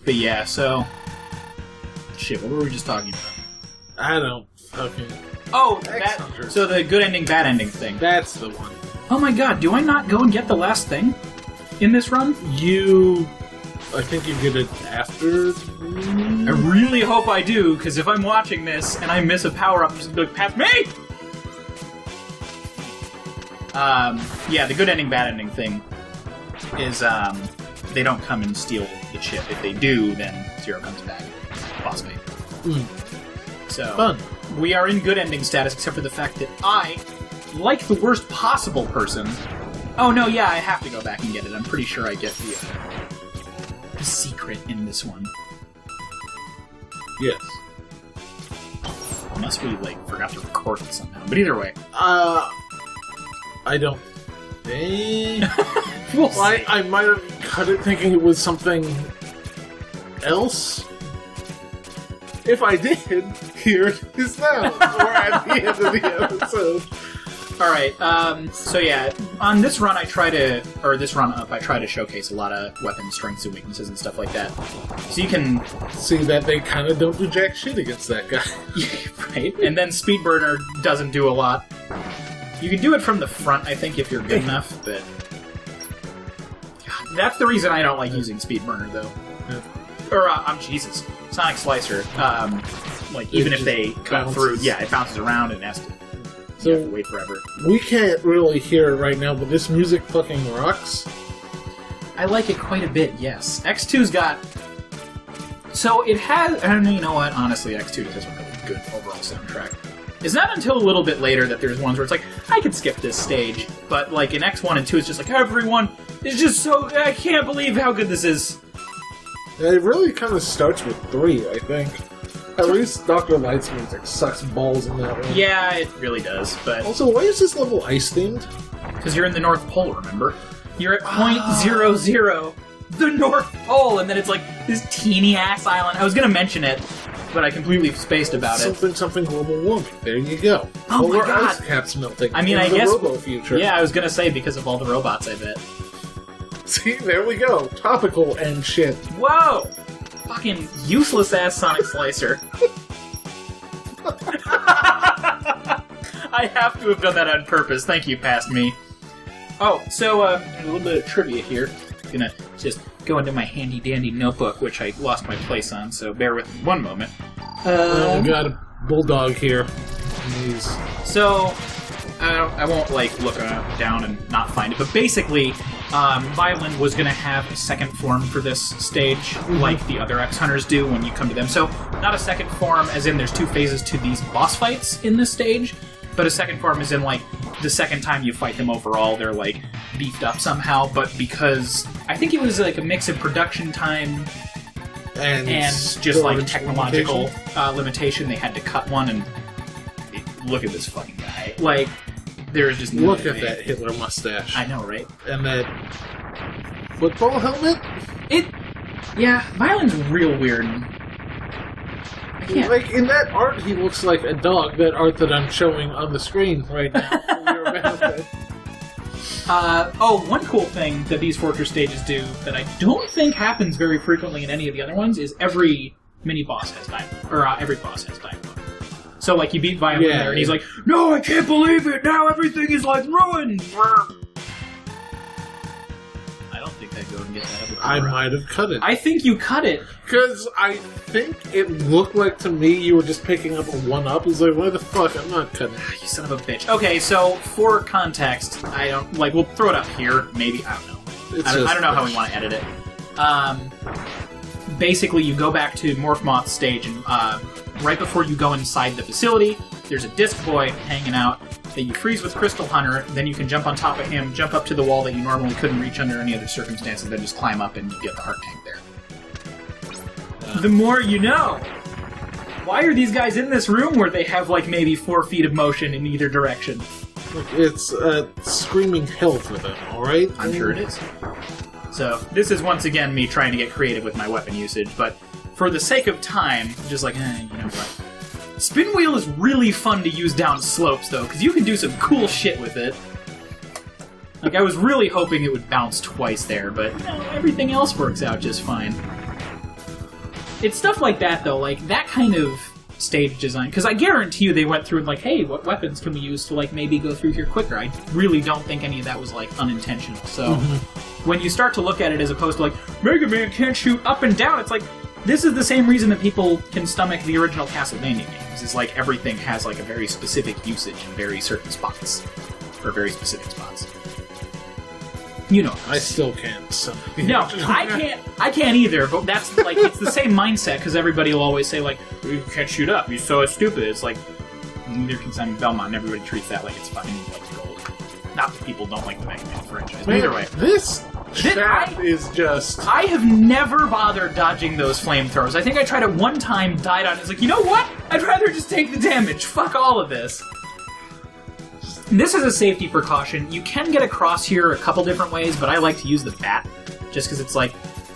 But yeah, so... Shit, what were we just talking about? I don't fucking... Oh, so the good ending, bad ending thing. That's the one. Oh my god, do I not go and get the last thing in this run? I think you get it after... I really hope I do, because if I'm watching this and I miss a power-up, I'm just going to pass me! Yeah, the good ending, bad ending thing is, they don't come and steal the chip. If they do, then Zero comes back. Boss fight. So, fun. We are in good ending status, except for the fact that I, like the worst possible person... Oh no, yeah, I have to go back and get it. I'm pretty sure I get the secret in this one. Yes. Unless we, forgot to record it somehow. But either way. I don't think... We'll see. I might have cut it thinking it was something else. If I did, here it is now. We're at the end of the episode. Alright, so yeah, on this run I try to showcase a lot of weapon strengths and weaknesses and stuff like that. So you can... See that they kind of don't do jack shit against that guy. Right? And then Speedburner doesn't do a lot. You can do it from the front, I think, if you're good enough, but... God, that's the reason I don't like using Speedburner, though. Or, Jesus. Sonic Slicer, even if they come through, yeah, it bounces around and has to... So you have to wait forever. We can't really hear it right now, but this music fucking rocks. I like it quite a bit, yes. X2's got... So it has... I don't know, you know what? Honestly, X2 has a really good overall soundtrack. It's not until a little bit later that there's ones where it's like, I could skip this stage. But in X1 and 2, it's just like, everyone is just so... I can't believe how good this is. It really kind of starts with 3, I think. At least Dr. Light's music sucks balls in that one. Yeah, it really does, but... Also, why is this level ice-themed? Because you're in the North Pole, remember? You're at .00, the North Pole, and then it's this teeny-ass island. I was going to mention it, but I completely spaced about it. Something global warming. There you go. Oh my god! Ice caps melting. I mean, I guess... Robo-future. Yeah, I was going to say because of all the robots, I bet. See, there we go. Topical and shit. Whoa! Fucking useless-ass Sonic Slicer. I have to have done that on purpose. Thank you, past me. Oh, so, a little bit of trivia here. Gonna just go into my handy-dandy notebook, which I lost my place on, so bear with me one moment. We got a bulldog here. So, I won't, look down and not find it, but basically... Violin was going to have a second form for this stage, like the other X-Hunters do when you come to them. So, not a second form as in there's 2 phases to these boss fights in this stage, but a second form is in, the second time you fight them overall, they're, beefed up somehow, but because I think it was, a mix of production time and just, technological limitation, they had to cut one, and look at this fucking guy. There's just no Look at that Hitler mustache. I know, right? And that football helmet? Yeah, Violin's real weird. I can't... in that art, he looks like a dog, that art that I'm showing on the screen right now for your benefit. One cool thing that these Fortress stages do that I don't think happens very frequently in any of the other ones is every mini-boss has Dynamo. Or, every boss has Dynamo. So, you beat Violin there, and he's like, no, I can't believe it! Now everything is, ruined! I don't think I'd go and get that. I might have cut it. I think you cut it. Because I think it looked like to me you were just picking up a 1-up. He's like, why the fuck? I'm not cutting it. You son of a bitch. Okay, so, for context, I don't... we'll throw it up here, maybe. I don't know. I don't know how we want to edit it. Basically, you go back to Morph Moth's stage, and right before you go inside the facility, there's a disc boy hanging out that you freeze with Crystal Hunter, then you can jump on top of him, jump up to the wall that you normally couldn't reach under any other circumstances, then just climb up and you get the heart tank there. The more you know! Why are these guys in this room where they have, maybe 4 feet of motion in either direction? It's screaming hell for them, alright? I'm sure it is. So, this is once again me trying to get creative with my weapon usage, but for the sake of time, just you know what. Spin Wheel is really fun to use down slopes, though, because you can do some cool shit with it. I was really hoping it would bounce twice there, but everything else works out just fine. It's stuff like that, though. Like, that kind of stage design. Because I guarantee you they went through and like, hey, what weapons can we use to, like, maybe go through here quicker? I really don't think any of that was, like, unintentional. So, when you start to look at it as opposed to, like, Mega Man can't shoot up and down, it's like, this is the same reason that people can stomach the original Castlevania games. It's like everything has, like, a very specific usage in very certain spots. Or very specific spots. You know. I still can't. So. No, I can't either, but that's, like, it's the same mindset, because everybody will always say, like, you can't shoot up, you're so stupid. It's like, neither can Simon Belmont, and everybody treats that like it's fucking, like, gold. Not that people don't like the Mega Man franchise, but either way. This shaft is just... I have never bothered dodging those flamethrowers. I think I tried it one time, died on it. It's like, you know what? I'd rather just take the damage. Fuck all of this. This is a safety precaution. You can get across here a couple different ways, but I like to use the bat. Just because it's like,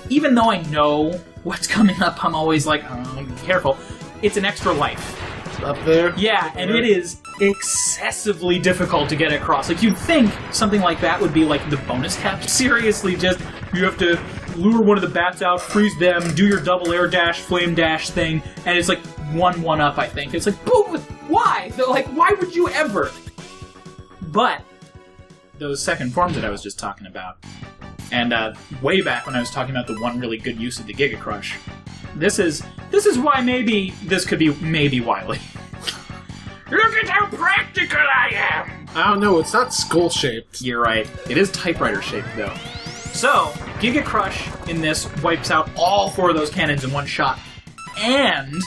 even though I know what's coming up, I'm always like, oh, be careful. It's an extra life. Up there? Yeah, and it is excessively difficult to get across. Like, you'd think something like that would be like the bonus cap. Seriously, just, you have to lure one of the bats out, freeze them, do your double air dash, flame dash thing, and it's like 1-1-up, I think. It's like, boom! Why? They're like, why would you ever? But those second forms that I was just talking about, and way back when I was talking about the one really good use of the Giga Crush, this is why maybe this could be maybe Wily. Look at how practical I am! I don't know, it's not skull-shaped. You're right. It is typewriter-shaped, though. So, Giga Crush in this wipes out all 4 of those cannons in one shot. And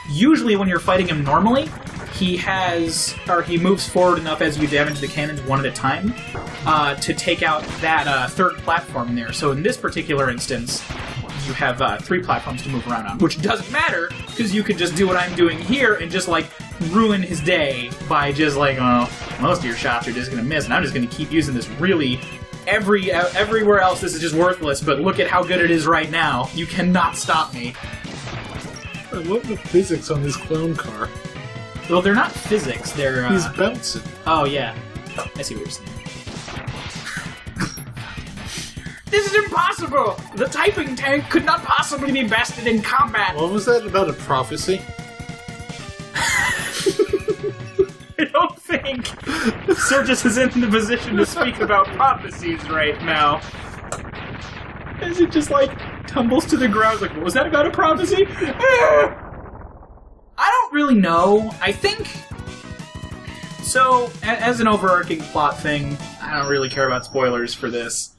usually when you're fighting him normally, he moves forward enough as you damage the cannons one at a time to take out that third platform there. So in this particular instance, you have 3 platforms to move around on, which doesn't matter, because you could just do what I'm doing here and just, like, ruin his day by just, like, oh, most of your shots are just going to miss, and I'm just going to keep using this really... Everywhere else this is just worthless, but look at how good it is right now. You cannot stop me. I love the physics on this clone car. Well, they're not physics, they're... He's bouncing. Oh, yeah. I see what you're saying. This is impossible! The typing tank could not possibly be bested in combat! What was that about a prophecy? I don't think Surges is in the position to speak about prophecies right now. As it just, like, tumbles to the ground, like, was that about a prophecy? I don't really know. I think... So, as an overarching plot thing, I don't really care about spoilers for this.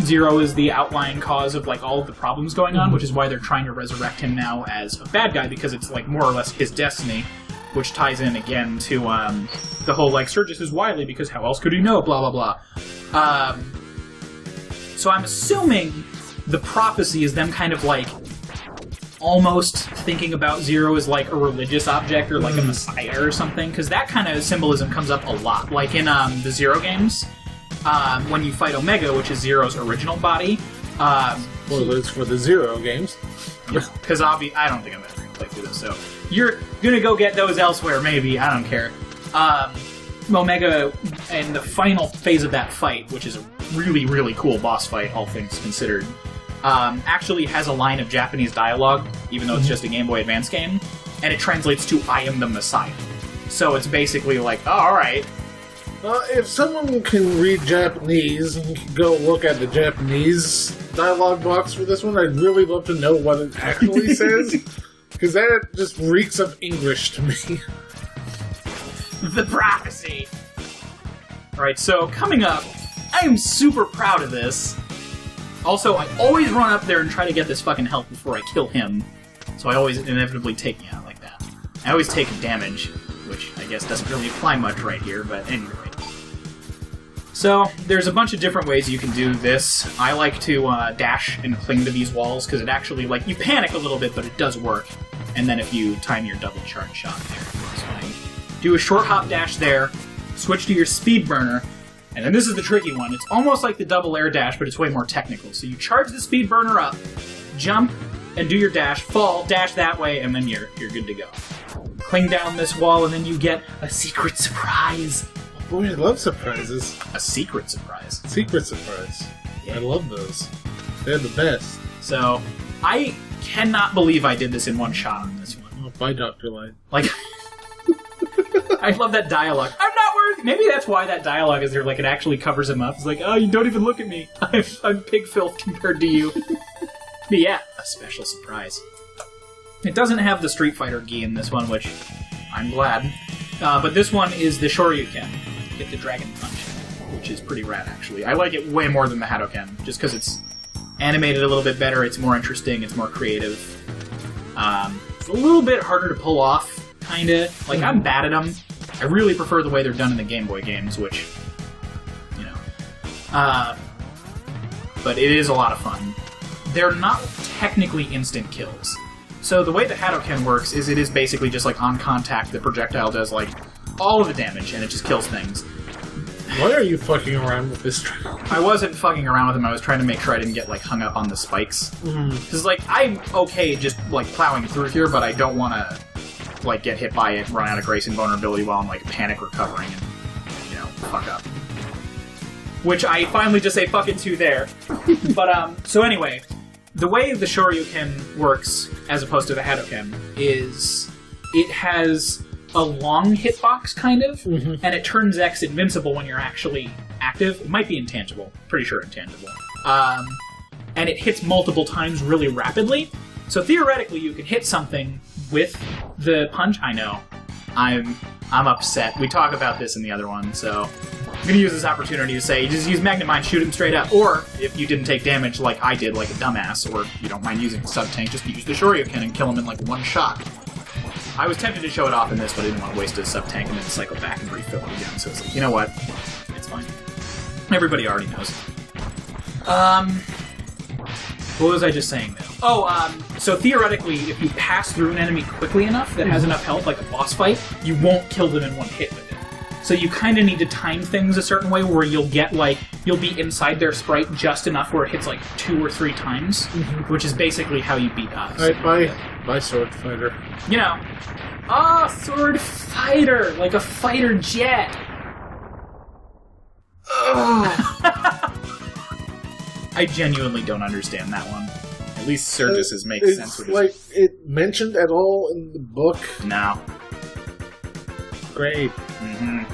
Zero is the outlying cause of, like, all of the problems going on, which is why they're trying to resurrect him now as a bad guy, because it's, like, more or less his destiny, which ties in, again, to, the whole, like, Surges is Wily, because how else could he know, blah, blah, blah. So I'm assuming the prophecy is them kind of, like, almost thinking about Zero as, like, a religious object or, like, a messiah or something, because that kind of symbolism comes up a lot. Like, in, the Zero games, when you fight Omega, which is Zero's original body... Spoilers for the Zero games. Because I don't think I'm ever going to play through this, so... You're going to go get those elsewhere, maybe, I don't care. Omega, in the final phase of that fight, which is a really, really cool boss fight, all things considered, actually has a line of Japanese dialogue, even though it's just a Game Boy Advance game, and it translates to, I am the Messiah. So it's basically like, oh, alright. If someone can read Japanese and can go look at the Japanese dialogue box for this one, I'd really love to know what it actually says, because that just reeks of English to me. The prophecy! Alright, so coming up, I am super proud of this. Also, I always run up there and try to get this fucking health before I kill him, so I always inevitably take me out like that. I always take damage, which I guess doesn't really apply much right here, but anyway. So, there's a bunch of different ways you can do this. I like to dash and cling to these walls, because it actually, like, you panic a little bit, but it does work. And then if you time your double charge shot there, it's fine. Do a short hop dash there, switch to your speed burner, and then this is the tricky one. It's almost like the double air dash, but it's way more technical. So you charge the speed burner up, jump, and do your dash, fall, dash that way, and then you're good to go. Cling down this wall, and then you get a secret surprise. Boy, I love surprises. A secret surprise. Secret surprise. Yeah. I love those. They're the best. So, I cannot believe I did this in one shot on this one. Oh, bye, Dr. Light. Like, I love that dialogue. I'm not worthy. Maybe that's why that dialogue is there. Like, it actually covers him up. It's like, oh, you don't even look at me. I'm pig filth compared to you. But yeah, a special surprise. It doesn't have the Street Fighter gi in this one, which I'm glad. But this one is the Shoryuken. Get the Dragon Punch, which is pretty rad, actually. I like it way more than the Hadoken, just because it's animated a little bit better, it's more interesting, it's more creative. It's a little bit harder to pull off, kinda. Like, I'm bad at them. I really prefer the way they're done in the Game Boy games, which, you know. But it is a lot of fun. They're not technically instant kills. So the way the Hadoken works is it is basically just like on contact, the projectile does like all of the damage and it just kills things. Why are you fucking around with this? I wasn't fucking around with them, I was trying to make sure I didn't get like hung up on the spikes. Because like, I'm okay just like plowing through here, but I don't want to like get hit by it, run out of grace and vulnerability while I'm like panic recovering and, you know, fuck up. Which I finally just say fuck it to there. But, so anyway, the way the Shoryuken works, as opposed to the Hadoken, is it has a long hitbox, kind of, and it turns X invincible when you're actually active. It might be intangible. Pretty sure intangible. And it hits multiple times really rapidly. So theoretically, you can hit something with the punch. I know. I'm upset. We talk about this in the other one, so I'm going to use this opportunity to say, just use Magnet Mine, shoot him straight up. Or, if you didn't take damage like I did, like a dumbass, or you don't mind using the sub-tank, just use the Shoryuken and kill him in like one shot. I was tempted to show it off in this, but I didn't want to waste a sub-tank and then cycle back and refill it again, so it's like, you know what? It's fine. Everybody already knows. What was I just saying there? Oh, so theoretically, if you pass through an enemy quickly enough that has enough health, like a boss fight, you won't kill them in one hit with it. So you kind of need to time things a certain way where you'll get, like, you'll be inside their sprite just enough where it hits, like, 2 or 3 times, which is basically how you beat us. Alright, bye, Sword Fighter. You know, Sword Fighter, like a fighter jet. I genuinely don't understand that one. At least Surgis's makes sense with like, it mentioned at all in the book? No. Great. Mm-hmm.